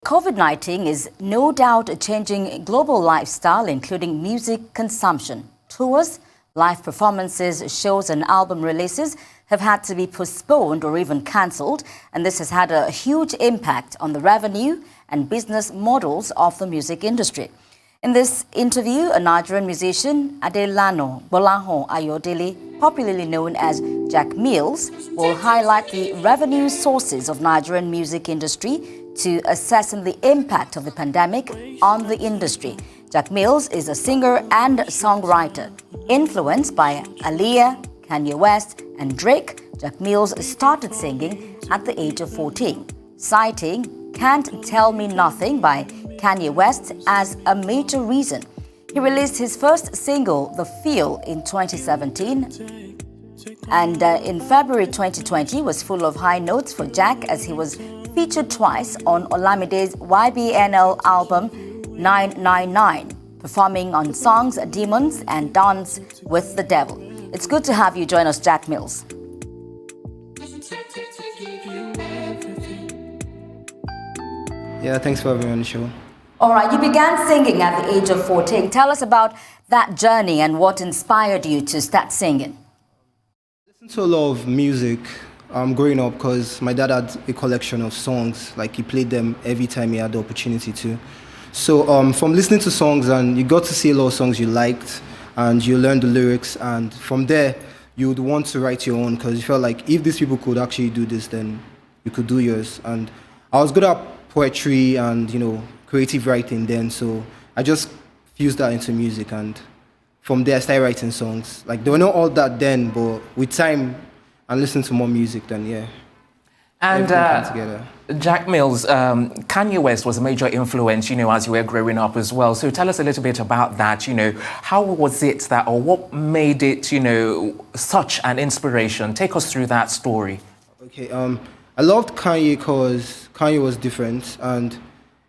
COVID-19 is no doubt changing global lifestyle, including music consumption. Tours, live performances, shows and album releases have had to be postponed or even cancelled, and this has had a huge impact on the revenue and business models of the music industry. In this interview, a Nigerian musician, GBOLAHAN AYODELE, popularly known as Jack Mills, will highlight the revenue sources of Nigerian music industry to assessing the impact of the pandemic on the industry. Jack Mills is a singer and songwriter. Influenced by Aaliyah, Kanye West and Drake, Jack Mills started singing at the age of 14, citing Can't Tell Me Nothing by Kanye West as a major reason. He released his first single, The Feel, in 2017, and in February 2020 was full of high notes for Jack as he was featured twice on Olamide's YBNL album 999, performing on songs Demons and Dance with the Devil. It's good to have you join us, Jack Mills. Yeah, thanks for having me on the show. All right, you began singing at the age of 14. Tell us about that journey and what inspired you to start singing. I listened to a lot of music growing up because my dad had a collection of songs. Like, he played them every time he had the opportunity to. So from listening to songs, and you got to see a lot of songs you liked, and you learned the lyrics, and from there you would want to write your own because you felt like if these people could actually do this, then you could do yours. And I was good at poetry and, you know, creative writing then, so I just fused that into music, and from there I started writing songs. Like, they were not all that then, but with time and listening to more music, then yeah. And together. Jack Mills, Kanye West was a major influence, you know, as you were growing up as well. So tell us a little bit about that, you know. How was it that, or what made it, you know, such an inspiration? Take us through that story. Okay, I loved Kanye because Kanye was different, and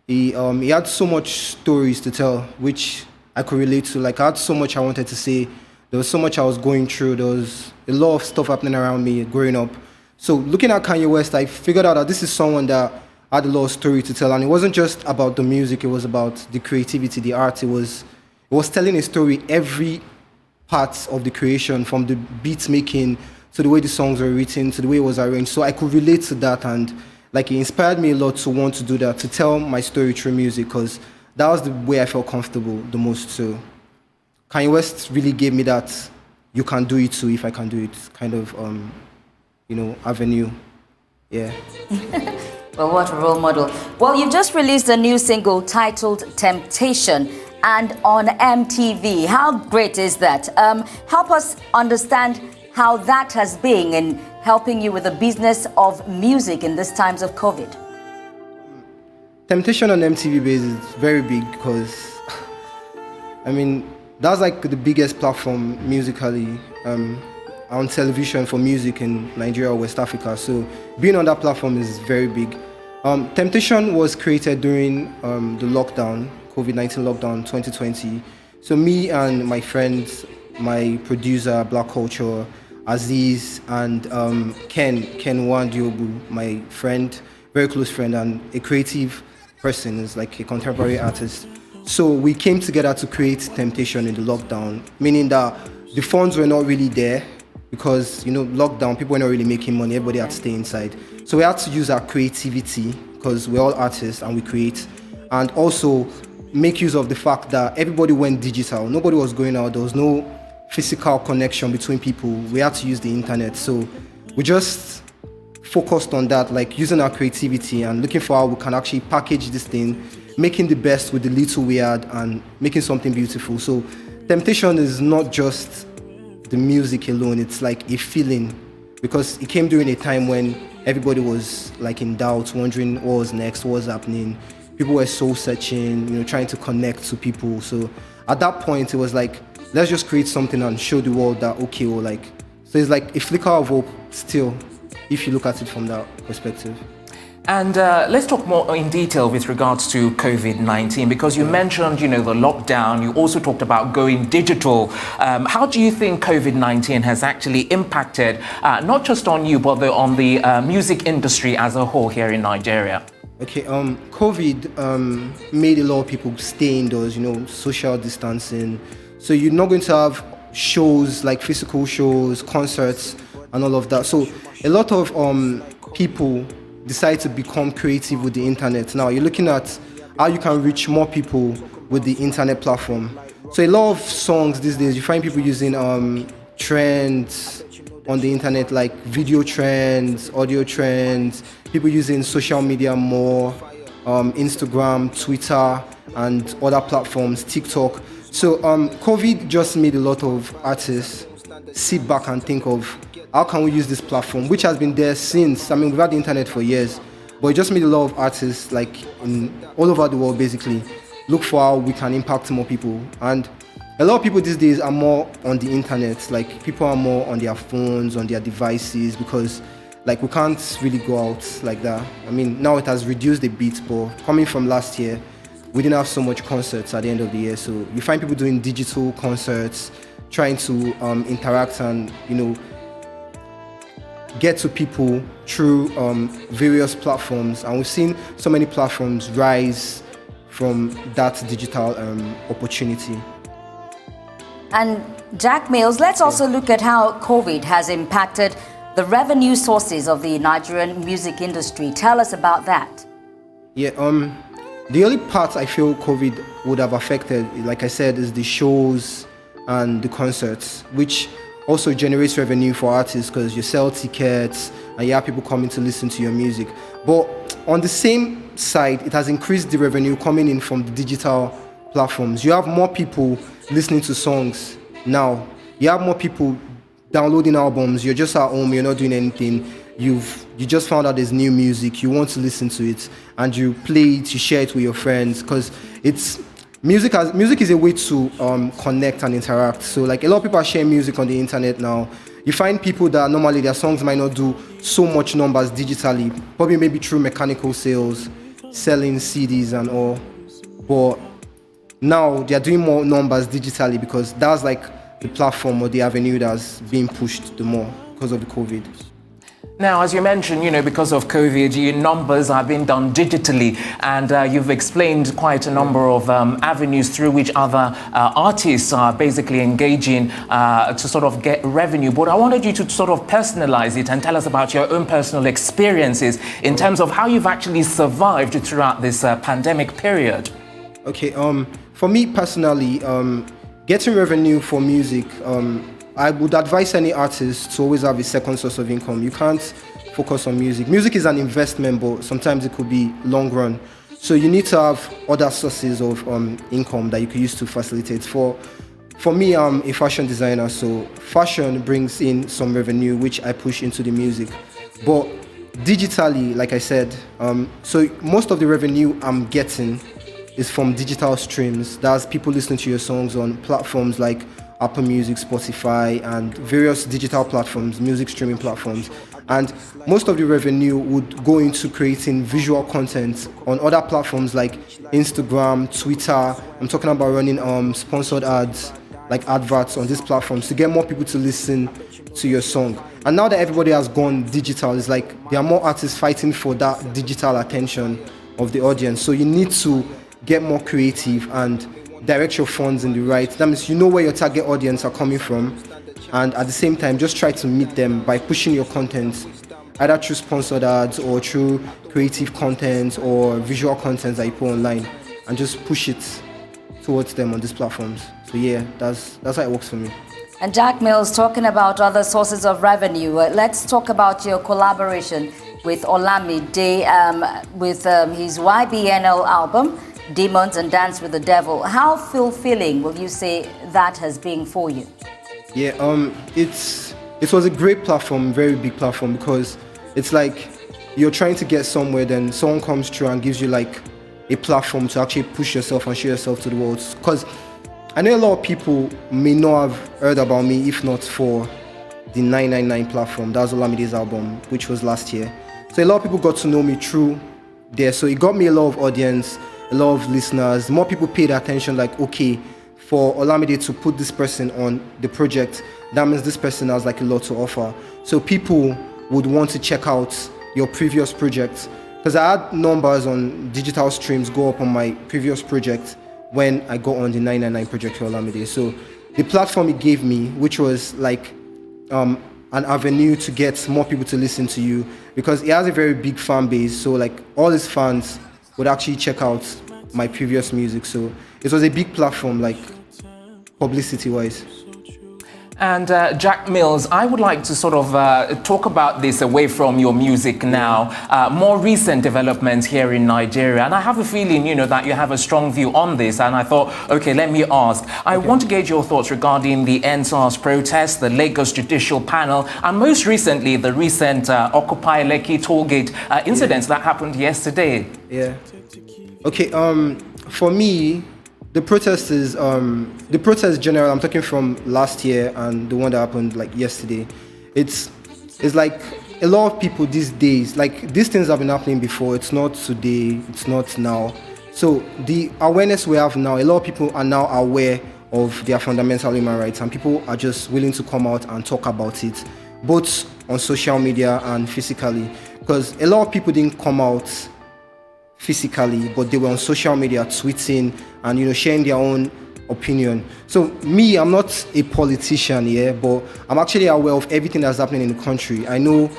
he had so much stories to tell, which I could relate to. Like, I had so much I wanted to say. There was so much I was going through. There was a lot of stuff happening around me growing up. So looking at Kanye West, I figured out that this is someone that had a lot of story to tell. And it wasn't just about the music. It was about the creativity, the art. It was telling a story every part of the creation, from the beat making to the way the songs were written, to the way it was arranged. So I could relate to that, and like, it inspired me a lot to want to do that, to tell my story through music, because that was the way I felt comfortable the most. So Kanye West really gave me that you can do it too if I can do it kind of, you know, avenue. Yeah. Well, what a role model. Well, you've just released a new single titled Temptation and on MTV. How great is that? Help us understand how that has been in helping you with the business of music in these times of COVID. Temptation on MTV base is very big because, I mean, that's like the biggest platform musically on television for music in Nigeria or West Africa. So being on that platform is very big. Temptation was created during the lockdown, COVID-19 lockdown 2020. So me and my friends, my producer, Black Culture, Aziz, and Ken Wandiobu, my friend, very close friend, and a creative person, is like a contemporary artist. So we came together to create Temptation in the lockdown, meaning that the funds were not really there because, you know, lockdown, people were not really making money, everybody had to stay inside. So we had to use our creativity, because we're all artists and we create, and also make use of the fact that everybody went digital. Nobody was going out, there was no physical connection between people. We had to use the internet. So we just focused on that, like using our creativity and looking for how we can actually package this thing, making the best with the little we had and making something beautiful. So Temptation is not just the music alone, it's like a feeling, because it came during a time when everybody was like in doubt, wondering what was next, what was happening. People were soul searching, you know, trying to connect to people. So at that point, it was like, let's just create something and show the world that, okay, well, like, so it's like a flicker of hope still, if you look at it from that perspective. And let's talk more in detail with regards to COVID-19, because you mentioned, you know, the lockdown. You also talked about going digital. How do you think COVID-19 has actually impacted not just on you, but on the music industry as a whole here in Nigeria? Okay, COVID made a lot of people stay indoors, social distancing. So you're not going to have shows like physical shows, concerts, and all of that. So a lot of people decide to become creative with the internet. Now you're looking at how you can reach more people with the internet platform. So a lot of songs these days, you find people using trends on the internet, like video trends, audio trends, people using social media more, Instagram, Twitter, and other platforms, TikTok. So COVID just made a lot of artists sit back and think of how can we use this platform, which has been there since, we've had the internet for years, but it just made a lot of artists, like all over the world basically, look for how we can impact more people. And a lot of people these days are more on the internet, like people are more on their phones, on their devices, because like we can't really go out like that. Now it has reduced a bit, but coming from last year, we didn't have so much concerts at the end of the year. So you find people doing digital concerts, trying to interact and, get to people through various platforms. And we've seen so many platforms rise from that digital opportunity. And Jack Mills, let's also look at how COVID has impacted the revenue sources of the Nigerian music industry. Tell us about that. Yeah, the only part I feel COVID would have affected, like I said, is the shows and the concerts, which also generates revenue for artists because you sell tickets and you have people coming to listen to your music. But on the same side, it has increased the revenue coming in from the digital platforms. You have more people listening to songs now. You have more people downloading albums. You're just at home, you're not doing anything. You just found out there's new music, you want to listen to it, and you play it, you share it with your friends, because music is a way to connect and interact. So like a lot of people are sharing music on the internet now. You find people that normally their songs might not do so much numbers digitally, probably maybe through mechanical sales, selling CDs and all. But now they're doing more numbers digitally because that's like the platform or the avenue that's being pushed the more because of the COVID. Now, as you mentioned, because of COVID, your numbers are being done digitally, and you've explained quite a number of avenues through which other artists are basically engaging to sort of get revenue. But I wanted you to sort of personalize it and tell us about your own personal experiences in terms of how you've actually survived throughout this pandemic period. Okay, for me personally, getting revenue for music, I would advise any artist to always have a second source of income. You can't focus on music. Music is an investment, but sometimes it could be long run. So you need to have other sources of income that you can use to facilitate. For me, I'm a fashion designer, so fashion brings in some revenue, which I push into the music. But digitally, like I said, so most of the revenue I'm getting is from digital streams. That's people listening to your songs on platforms like Apple Music, Spotify, and various digital platforms, music streaming platforms. And most of the revenue would go into creating visual content on other platforms like Instagram, Twitter. I'm talking about running sponsored ads, like adverts on these platforms to get more people to listen to your song. And now that everybody has gone digital, it's like there are more artists fighting for that digital attention of the audience. So you need to get more creative and direct your funds in the right. That means you know where your target audience are coming from, and at the same time just try to meet them by pushing your content either through sponsored ads or through creative content or visual content that you put online, and just push it towards them on these platforms. So yeah, that's how it works for me. And Jack Mills, talking about other sources of revenue, let's talk about your collaboration with Olamide with his YBNL album, Demons and Dance with the Devil. How fulfilling will you say that has been for you? Yeah, it was a great platform, very big platform, because it's like you're trying to get somewhere, then someone comes through and gives you like a platform to actually push yourself and show yourself to the world. Because I know a lot of people may not have heard about me if not for the 999 platform. That was Olamide's album, which was last year. So a lot of people got to know me through there. So it got me a lot of audience, a lot of listeners. More people paid attention, like, okay, for Olamide to put this person on the project, that means this person has like a lot to offer. So people would want to check out your previous projects because I had numbers on digital streams go up on my previous project when I got on the 999 project for Olamide. So the platform it gave me, which was like an avenue to get more people to listen to you, because it has a very big fan base. So like all his fans would actually check out my previous music. So it was a big platform, like publicity-wise. And Jack Mills, I would like to sort of talk about this away from your music now, more recent developments here in Nigeria. And I have a feeling, you know, that you have a strong view on this. And I thought, okay, let me ask. I want to gauge your thoughts regarding the NSAS protests, the Lagos Judicial Panel, and most recently, the recent Occupy Lekki tollgate incidents that happened yesterday. Yeah. Okay, for me, the protest is, the protest general, I'm talking from last year and the one that happened like yesterday. It's like a lot of people these days, like these things have been happening before, it's not today, it's not now. So the awareness we have now, a lot of people are now aware of their fundamental human rights and people are just willing to come out and talk about it, both on social media and physically. Because a lot of people didn't come out physically, but they were on social media tweeting and, you know, sharing their own opinion. So me, I'm not a politician here, but I'm actually aware of everything that's happening in the country. I know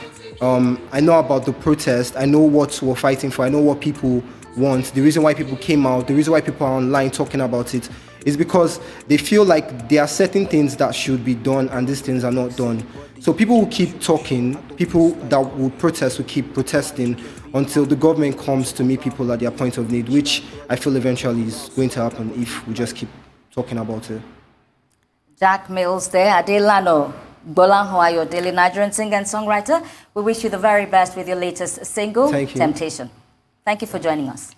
about the protest. I know what we're fighting for. I know what people want. The reason why people came out, the reason why people are online talking about it is because they feel like there are certain things that should be done and these things are not done. So people will keep talking, people that will protest will keep protesting until the government comes to meet people at their point of need, which I feel eventually is going to happen if we just keep talking about it. Jack Mills there, ADELANI, GBOLAHAN, AYODELE, Nigerian singer and songwriter. We wish you the very best with your latest single, Thank you. Temptation. Thank you for joining us.